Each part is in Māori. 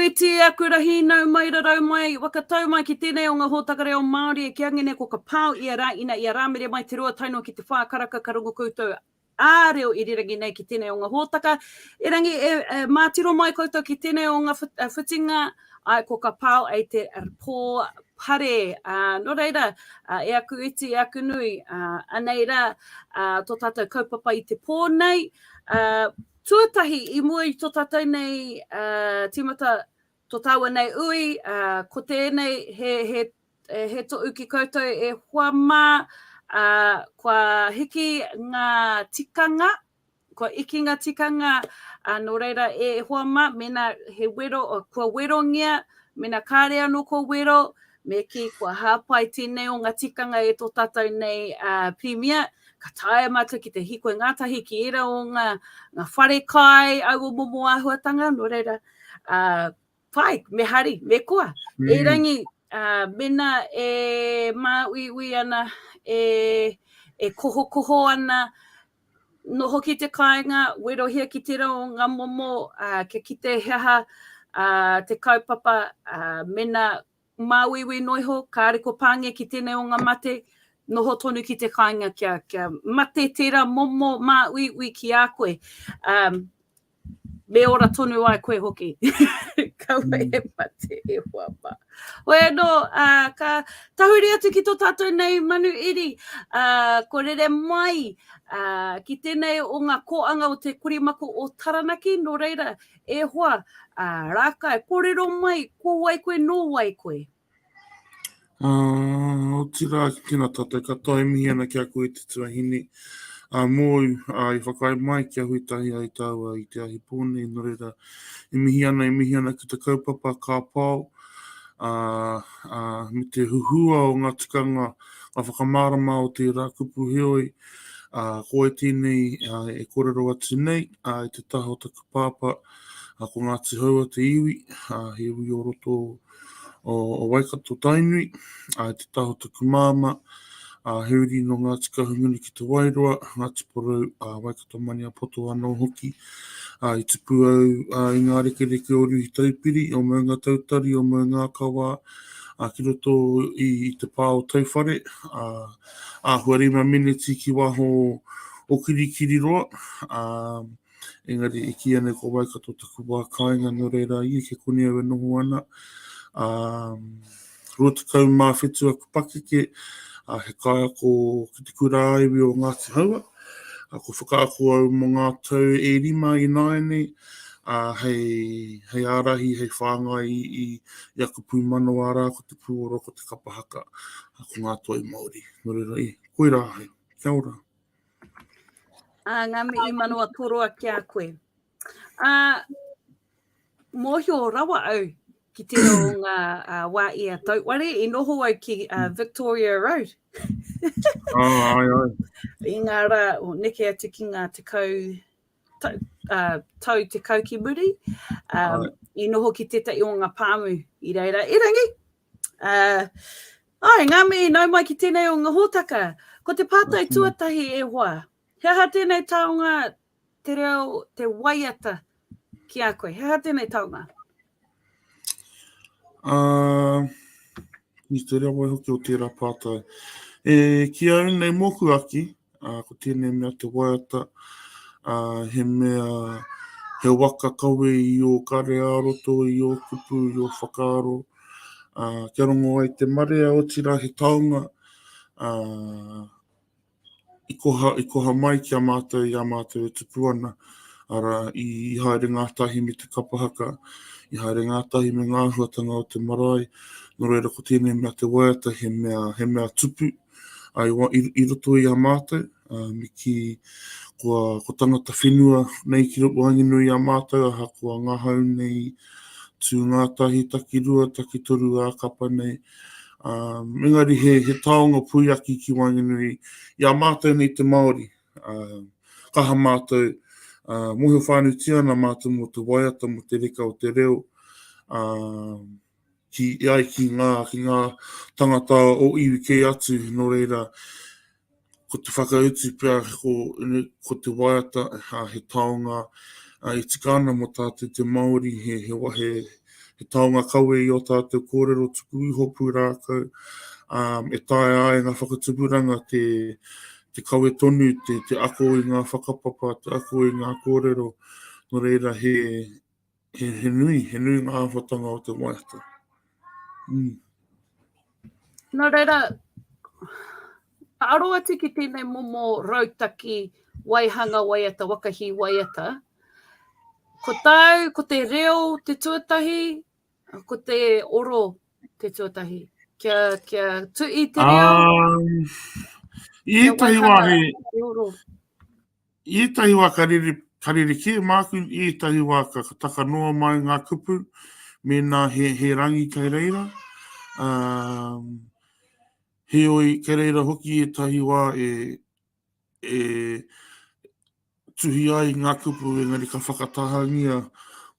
iti aku rahi nau mai rarau mai, wakatau mai ki tēnei o ngā hōtaka reo Māori e ki angene ko ka PAO ia rā ina ia rāmere mai te rua tainua ki te whākaraka karungu koutou āreo i rirangi nei ki tēnei o ngā hōtaka. E rangi mātiro mai koutou ki tēnei o ngā whitinga, ai ko ka PAO ai te pō pare. No reira, e aku iti, e aku nui, anei rā, tō tātou kaupapa i te pō nei, tuatahi I mua I tō tātou nei timata tō tāua nei ui, ko tēnei he tō uki koutou e hua mā, kua hiki ngā tikanga, kua iki ngā tikanga, no reira e hua mā, mena he wero, kua wero ngia, mena kāre anō kua wero, me ki kua hāpai tēnei o ngā tikanga e tō tātou nei premier, ka taia mātou ki te hikoe ngātahi ki era o ngā whare kai, au o momo āhuatanga, no reira, pai, me hari, me koa. E rangi, mena e māuiui ana, e koho ana, noho ki te kāinga, wero hia ki te rao ngā momo, ke kite heha, te kaupapa, mena māuiui noiho, kāre ko pāngia ki tēnei o ngā mate, noho tonu ki te kāinga kia mate tērā momo mā ui ki a koe. Me ora tonu ai koe hoki. Kaua e mate e hua mā. Hoi anō, ka tahuri atu ki tō tātou nei manu iri, ko rere mai, ki tēnei o ngā koanga o te korimako o Taranaki, no reira, e hua, Rākai, kōrero mai, ko wai koe, no wai koe. O tira ki kina tātou katoa mihi ana ki a koe te tuahine. Mōu I whakai mai ki a huitahi ai tāua I te ahi pōne, no reira I mihi ana ki te kaupapa ka PAO, me te huhua o ngā tikanga a whakamārama o te rākupu heoi, ko e tēnei e kōrero atu nei, I te taha o taku pāpa, ko ngā te haua te iwi, he iwi o roto o Waikato tainui, te taho tuku māma, heuri no ngā tika hunguni ki te Wairoa, ngā tiporau Waikato mania poto anō hoki, I tupu au I ngā rekereke o Ruhi Taupiri, o mau ngā tautari, o mau ngā kawa, ki roto I te PAO tauwhare, huarima miniti ki waho o kirikiri roa, engari e ki ane ko Waikato tuku wā kāinga no reira I ke kone au e noho ana, rua tukau mā whetu aku pakeke, he kai ako ki te kura aiwi o Ngāti Haua, ko whakaako au mo ngā tau e rima I naene, hei ārahi, hei whāngai I aku pūmano ārā ko te pūoro ko te kapahaka, ko ngā toi Māori. No reira koe rā hei, kia ora. Ngā me I manoa toroa ki a koe. Mōhio rawa au, ki te o ngā wā ia tauware, I noho au ki Victoria Road. Ai. I ngā rā, o neke atu ki ngā tau te kau ki muri, I noho ki te tai o ngā pāmu I reira. I rangi, ngā me nau mai ki tēnei o ngā hōtaka, ko te pātai tuatahi e hoa. Hea tēnei taonga te reo te Waiata ki a koe. Hea tēnei taonga. I te rea wai hoki o tērā pātai. Ki au nei moku aki, ko tēnei mea te Waiata, he mea he waka kawe I o kare āroto, I o kupu, I o whakaaro. Kia rongo ai te marea o tira he taonga, I koha mai ki a mātou I a mātou e tupu ana, ara I haere ngātahi me te kapahaka, I haere ngātahi me ngā huatanga o te marae, no reira ko tēnei mea te Waiata he mea tupu, I roto I a mātou, me ki ko tangata whenua nei ki wanginui a mātou, aha kua ngahau nei tū ngātahi, taki rua, taki toru a kapa nei, engari he taonga pui aki ki wanginui, I a mātou nei te Māori, kaha mātou, mohe whānu tiana mātou mo te Waiata, mo te reka o te reo, ki ngā tangata o iwi kei atu, no reira, ko te whakautu pia ko te Waiata, he taonga, I tika ana mo tātou te Māori, he taonga kaue i o tātou kōrero tuku i hopu rākau. E tae ai ngā whakatupuranga te kaue tonu, te ako i ngā whakapapa, te ako i ngā kōrero. No reira he nui ngā āwhatanga o te Waiata. No reira, aroa tiki tēnei momo rautaki waihanga Waiata, wakahi Waiata. Ko tau, ko te reo te tuatahi, ko te oro te tuatahi. Kia tui te reo, I etahi wā he etahi wā kariri ki māku, I etahi wā ka taka noa mai ngā kupu, me nā he rangi kei reira. He oi kei reira hoki etahi wā e tuhi ai ngā kupu, engari ka whakatahangia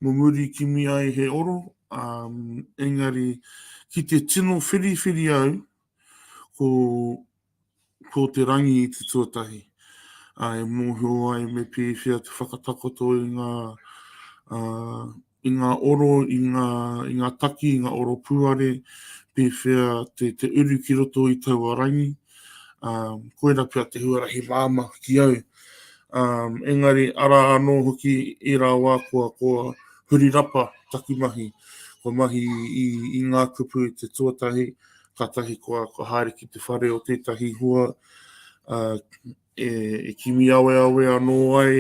mo muri ki mi ai he oro. Engari ki te tino whiri au, ko te rangi I te tuatahi. E mōhio ai me whia te whakatakoto I ngā oro, I ngā taki, I ngā oro puare, whia te uru ki roto I taua rangi. Koera pia te huarahi māma ki au. Engari, ara anō hoki I rā wā kua hurirapa takimahi. Ko mahi I ngā kupu I te tuatahi, katahi kua haere ki te whare o tētahi hua. E kimi awe anō ai,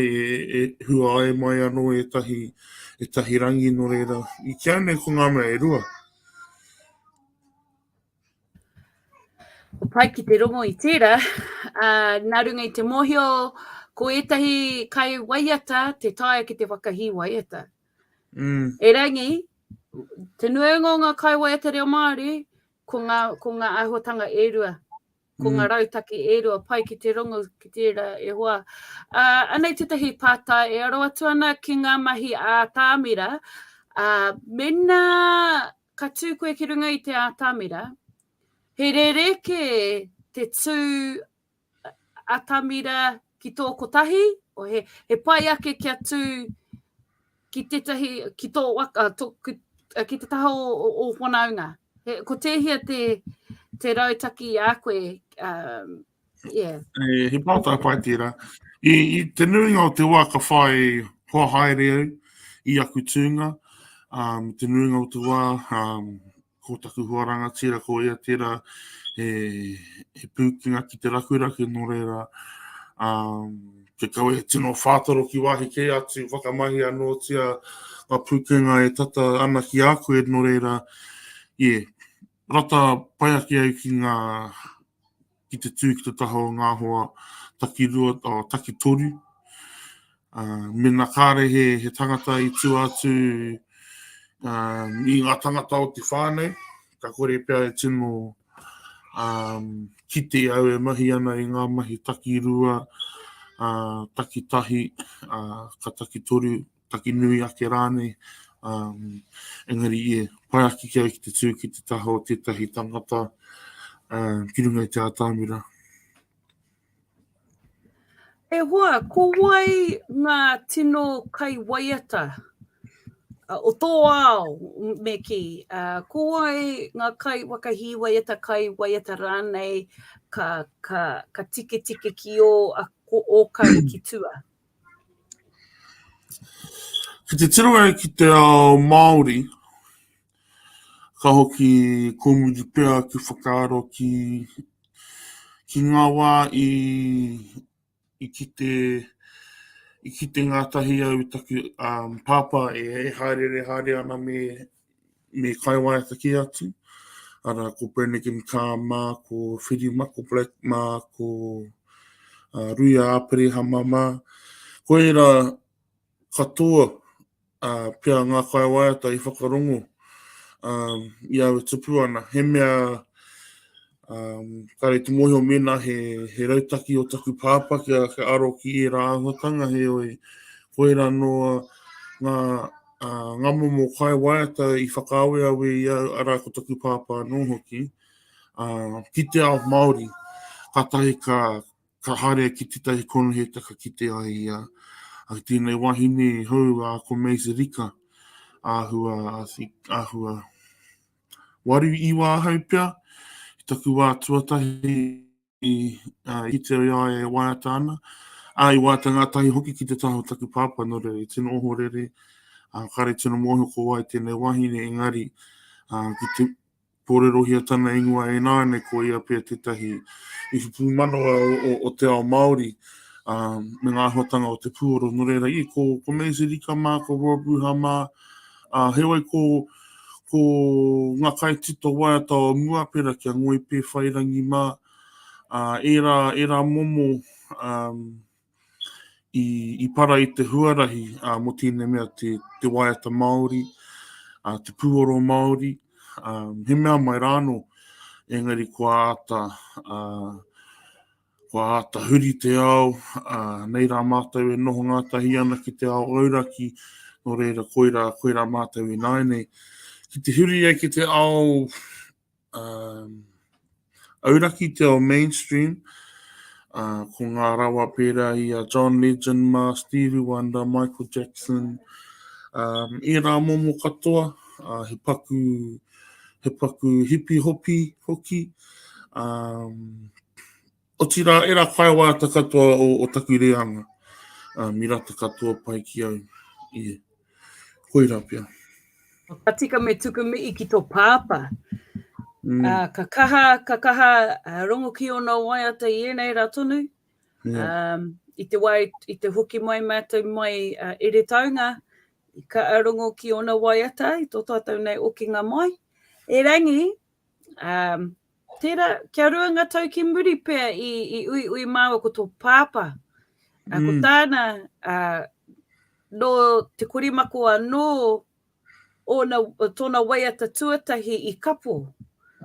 e hua ai mai anō e tahi rangi no reira. I kia nei ko ngā mea e rua. O pai ki te rongo I tērā, nā runga I te mōhio, ko etahi kai Waiata, te taia ki te wakahi Waiata. E rangi, te nuenga o ngā kai Waiata reo Māori, ko ngā āhuatanga e rua, ko ngā rautaki e rua, pai ki te rongo ki tērā e hoa. Anei tetahi pātā e aro atu ana ki ngā mahi a tāmira, mena ka tū koe ki runga I te a tāmira, he rereke te tū atamira ki tō kotahi, o he pai ake kia tū ki tētahi, ki tō waka, ki te taha o whanaunga. Ko tēhia te rautaki a koe, He pātai pai tērā. I te nuinga o te wā ka whai hoa haere au, I aku tūnga. Te nuinga o te wā, ko taku huaranga tira ko ia tērā, he pūkinga ki te rakuraki no reira. Te kaue he tino whātaro ki wāhi kei atu, whakamahi anō tia ngā pūkinga e tata ana ki a koe no reira. Rata pai ake au ki te tū ki te taha o ngā hoa taki toru. Mena kāre he tangata I tū atu I ngā tangata o te whānei. Ka kore pia e tino kite au e mahi ana I ngā mahi taki rua, taki tahi, ka taki toru, taki nui ake rānei. Engari pai ake ki au ki te tū ki te taha o tētahi tangata ki runga I te ātāmira. E hoa, ko wai ngā tino kai Waiata, o tō ao me ki, ko wai ngā kai wakahi Waiata, kai Waiata rānei, ka tike ki o kai ki tua. Ki te tiro ai ki te ao Māori, ka hoki komuri pea ki whakaaro ki ngā wā I kite ngā tahi au taku pāpā e haere ana me kai Waiata ki atu. Ara ko Brannigan Car mā, ko Whiri mā, ko Black mā, ko Ruia Apere Hama mā. Ko era katoa pia ngā kai Waiata I whakarongo I au tupu ana. He mea kare te mohi o mena he rautaki o taku pāpā kia aro ki e rā āhuatanga he oi. Koera noa ngā momo kai Waiata I whakaawe awe I au ara ko taku pāpā no hoki. Ki te ao Māori, ka tahi ka harea ki te tahi kono he taka ki te ai. Tēnei wahine hau ko Meise Rika. āhua waru I wāhau pia, I taku wā tuatahi I te rea e Waiata ana. I Waiata ngā tahi hoki ki te taho taku pāpā no re, tino oho rere, kare tino mohi ko wai tēnei wahine engari, ki te pōrerohia tana ingoa e nāne ko ia pia tētahi I whipu manoa o te ao Māori, me ngā hotanga o te puoro no reira I ko Maisy Rika mā, ko Robuha mā, he wai ko ngā kai tito Waiata o mua pera kia ngoi pē whairangi mā, e rā momo I para I te huarahi mo tēnei mea te Waiata Māori, te puoro Māori, he mea mai rāno, engari kua ata huri te ao, nei rā mātou e noho ngātahi ana ki te ao auraki, no reira koira mātou e nāne. Ki te huri e ki te ao auraki, te ao mainstream, ko ngā rawa pērā I John Legend mā, Stevie Wonder, Michael Jackson, e rā momo katoa, he paku hippie hopi hoki, o tira e rā kai Waiata katoa o taku reanga, mirata katoa pai ki au. Koira pia. Ka tika me tuku mi I ki tō pāpā. Ka kaha rongo ki ona Waiata I ēnei rā tonu. I te hoki mai mātou mai ere taunga, I ka arongo ki ona Waiata, I tō tātou nei okinga mai. E rangi, tērā, kia rua ngā tau ki muri pēr I ui māua ko tō pāpā. Ko tāna, no te korimako anō, tōna Waiata tuatahi I kapo.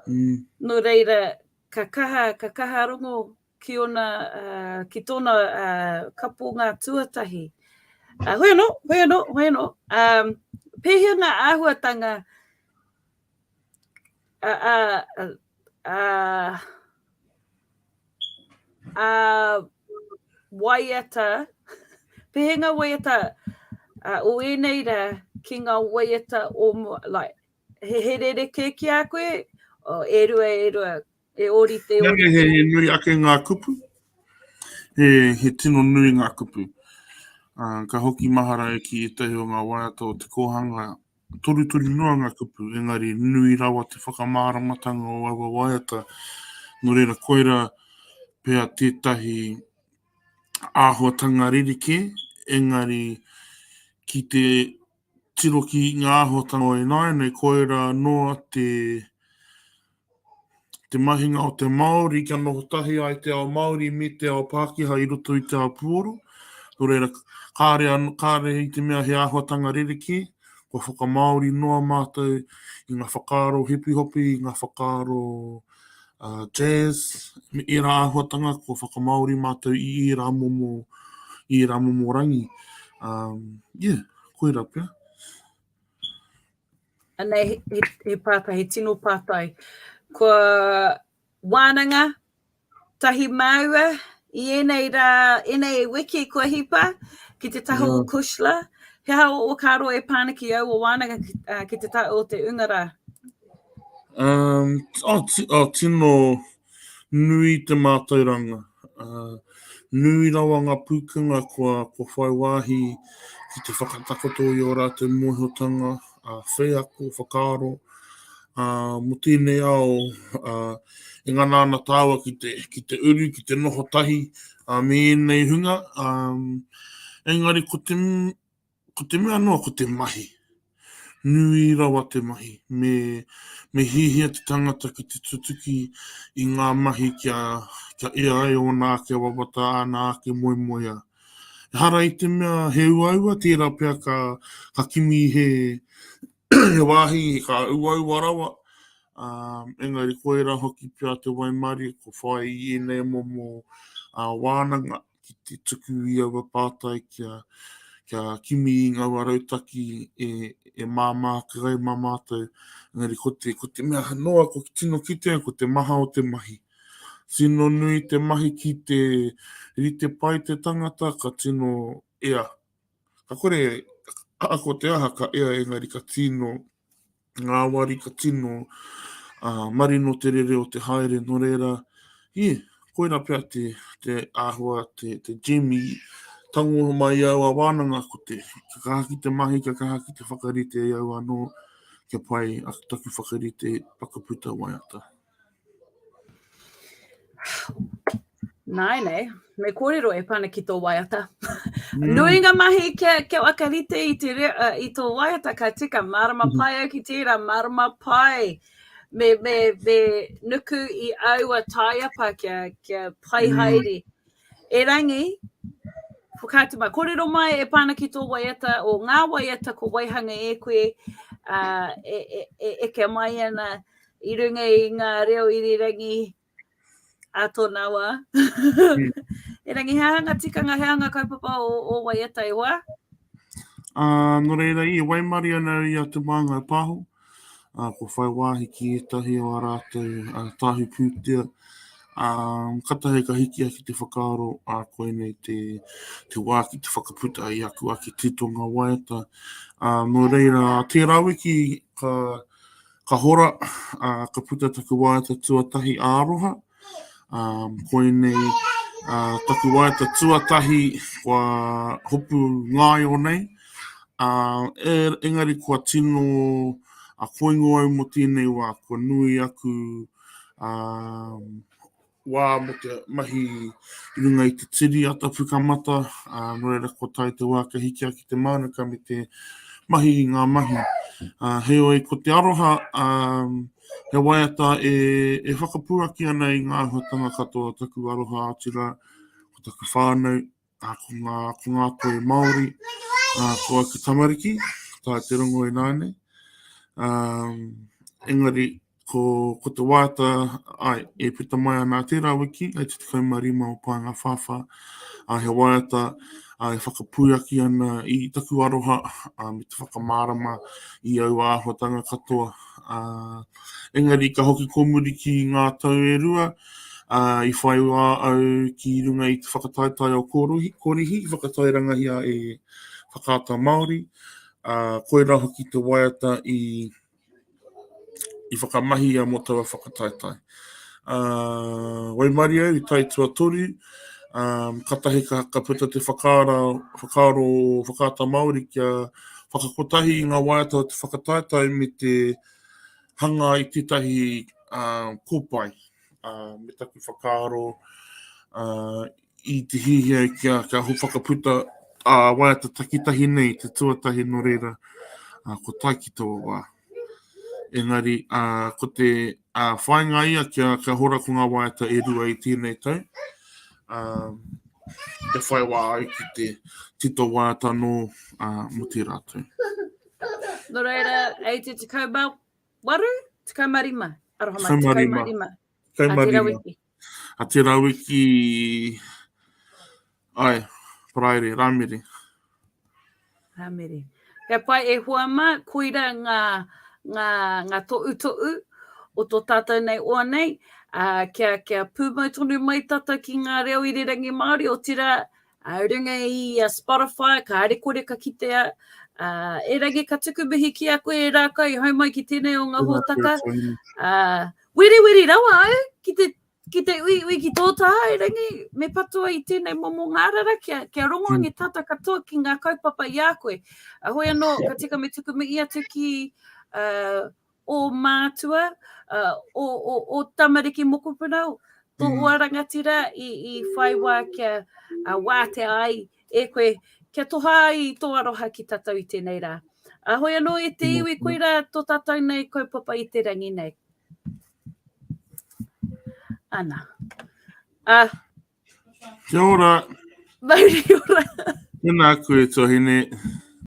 No reira, ka kaha rongo ki ona, ki tōna kapo ngā tuatahi. Hoi anō. Pēhia ngā āhuatanga Waiata, pēhia ngā Waiata o ēnei rā ki ngā Waiata o like, he rereke ki a koe, e rua, e ori te ori. He nui ake ngā kupu, he tino nui ngā kupu. Ka hoki mahara e ki etahi o ngā Waiata o te kohanga, toru noa ngā kupu, engari nui rawa te whakamāramatanga o awa Waiata, no reira koira pēr tētahi āhuatanga ririke, engari ki te tiro ki ngā āhuatanga o e nāne, koira noa te mahinga o te Māori, kia noho tahi ai te ao Māori me te ao Pākehā I roto I te ao Puoro. No reira, kāre I te mea he āhuatanga ririke, ko whakamāori noa mātou I ngā whakaaro hippie hopi, I ngā whakaaro jazz, I rā āhuatanga, ko whakamāori mātou I rā momo rangi. Koira pia. Anei, he pātai, he tino pātai. Ko wānanga, tahi maua, I ēnei wiki kua hipa, ki te taha o Kushla. He hao o karo e pāniki au o wānanga ki te taha o te Ungara. Tino nui te mātauranga. Nui rawa ngā pūkanga kua whai wāhi ki te whakatakoto I o rātou mōhotanga, whēako, whakaaro, mo tēnei ao, e ngana ana tāua ki te uru, ki te noho tahi, me ēnei hunga, engari ko te mea noa ko te mahi. Nui rawa te mahi. Me hihia te tangata ki te tutuki I ngā mahi kia ea ai o nā ke wawata, nā ke moimoia. Hara I te mea he uaua, tērā pia ka kimi he wāhi, ka uaua rawa. Engari koera hoki pia te waimari, ko whai I ēnei momo wānanga ki te tuku I awa pātai kia kimi I ngā warautaki e māmā kai mā mātou. Engari ko te mea noa, ko tino kitea, ko te maha o te mahi. Tino nui te mahi ki te rite pai te tangata, ka tino ea. Ka kore Ako te aha ka ea engari ka tino, ngā wari ka tino, marino te rere o te haere no reira. Koina pia te āhua, te Jimmy, tango mai au a wānanga ko te kahaki te mahi, ka kahaki te whakarite e au anō, kia pai a taku whakarite Pakaputa Waiata. Nei, me kōrero e pana ki tō Waiata. Nui ngā mahi kia wakarite i tō Waiata ka tika marama pai au ki tērā, marama pai. Me nuku i aua taiapa kia pai haere. E rangi, whakātu mai, kōrero mai e pana ki tō Waiata, o ngā Waiata ko waihanga e koe, e kia mai ana i runga i ngā reo irirangi a tō nawa. E rangi heanga tikanga, heanga kaupapa o Waiata e wā? No reira i waimari ana i atu māngai pāho. Ko whai wāhi ki e tahi o a rātou tahi pūtea. Katahe ka hiki aki te whakaaro a koe nei te wā ki te whakaputa i aku aki titonga Waiata. No reira, tērā wiki ka hora, ka puta taku Waiata tuatahi āroha. Koe nei, taku Waiata tuatahi kua hopu ngai o nei. Engari kua tino a koingo au mo tēnei wā, kua nui aku wā mo te mahi i runga i te tiri ata pukamata, no reira kua tai te wā ka hiki aki te mānuka me te mahi i ngā mahi. Heoi, ko te aroha, he Waiata e whakapuaki ana i ngā huatanga katoa taku aroha atira, ko taku whānau, ko ngā koe Māori, ko aku tamariki, tā te rongo e nāne. Engari, ko te Waiata, e pita mai ana tērā wiki, ai te 15 o Pānga Whawha, he Waiata, e whakapuaki ana i taku aroha, me te whakamārama i au āhuatanga katoa. Engari, ka hoki komuri ki ngā tau e rua, i whai wā au ki runga i te whakataitai o korihi, whakatai rangahia e whakaata Māori. Koe rā hoki te Waiata i whakamahi a mo taua whakataitai. Waimari au i tai tuatoru, katahe ka puta te whakaaro whakaata Māori kia whakakotahi i ngā Waiata o te whakataitai me te hanga i tētahi kōpai. Me taku whakaaro i te hihia kia ho whakaputa Waiata takitahi nei, te tuatahi no reira, ko tai ki tō wā. Engari, ko te whainga ia kia hora ko ngā Waiata e rua i tēnei tau. E whai wā ai ki te tito Waiata no mo te rātou. No reira, e te tikau waru? Tikau marima? Aroha mai, tikau marima. A tērā wiki. A tērā wiki, paraire, rāmere. Rāmere. Kia pai e huama, koira ngā to'u o tō tātou nei oa nei, kia pūmau tonu mai tata ki ngā reo irirangi Māori o tira runga i Spotify, ka arekore ka kitea, e rangi ka tuku mihi ki a koe e Rākai Whauwhau ki tēnei o ngā hōtaka. Wiri rawa au, ki te ui ki tō taha, e rangi me patua i tēnei momo ngārara, kia rongoangi tata katoa ki ngā kaupapa i a koe. Hoi anō, ka tika me tuku me ia tuki o mātua, o tamariki mokupunau, tō ua rangatira i whaiwā kia wāte ai e koe, kia toha i tō aroha ki tatau i tēnei rā. Hoi anō e te iwi koira tō tatau nei kaupapa i te rangi nei. Ana. Kia ora. Mauri ora. Tēnā koe tohine.